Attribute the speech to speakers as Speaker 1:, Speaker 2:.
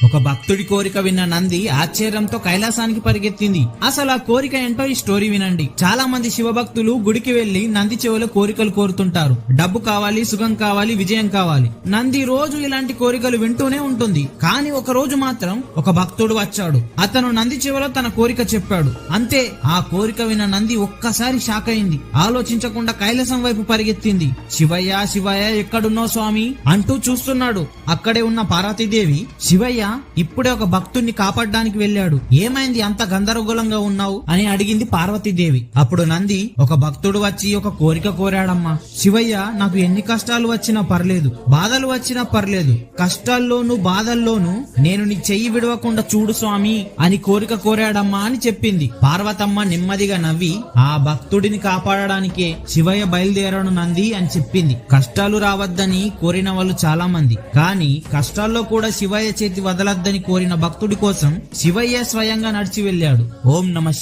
Speaker 1: ఒక భక్తుడి కోరిక విన్న నంది ఆశ్చర్యంతో కైలాసానికి పరిగెత్తింది. అసలు ఆ కోరిక ఏంటో ఈ స్టోరీ వినండి. చాలా మంది శివభక్తులు గుడికి వెళ్లి నంది చెవులో కోరికలు కోరుతుంటారు. డబ్బు కావాలి, సుఖం కావాలి, విజయం కావాలి. నంది రోజు ఇలాంటి కోరికలు వింటూనే ఉంటుంది. కానీ ఒక రోజు మాత్రం ఒక భక్తుడు వచ్చాడు. అతను నంది చెవులో తన కోరిక చెప్పాడు. అంతే, ఆ కోరిక విన్న నంది ఒక్కసారి షాక్ అయింది. ఆలోచించకుండా కైలాసం వైపు పరిగెత్తింది. శివయ్య శివయ్య ఎక్కడున్నావు స్వామి అంటూ చూస్తున్నాడు. అక్కడే ఉన్న పార్వతీదేవి, శివయ్య ఇప్పుడే ఒక భక్తుడిని కాపాడడానికి వెళ్ళాడు, ఏమైంది అంత గందరగోళంగా ఉన్నావు అని అడిగింది పార్వతీదేవి. అప్పుడు నంది, ఒక భక్తుడు వచ్చి ఒక కోరిక కోరాడమ్మా. శివయ్య, నాకు ఎన్ని కష్టాలు వచ్చినా పర్లేదు, బాధలు వచ్చినా పర్లేదు, కష్టాల్లోనూ బాధల్లోనూ నేను నీ చెయ్యి విడవకుండా చూడు స్వామి అని కోరిక కోరాడమ్మా అని చెప్పింది. పార్వతమ్మ నెమ్మదిగా నవ్వి, ఆ భక్తుడిని కాపాడడానికే శివయ్య బయలుదేరాడు నంది అని చెప్పింది. కష్టాలు రావద్దని కోరిన వాళ్ళు చాలా మంది, కానీ కష్టాల్లో కూడా శివయ్య చేతి వదలద్దని కోరిన భక్తుడి కోసం శివయ్య స్వయంగా నడిచి వెళ్ళాడు. ఓం నమః.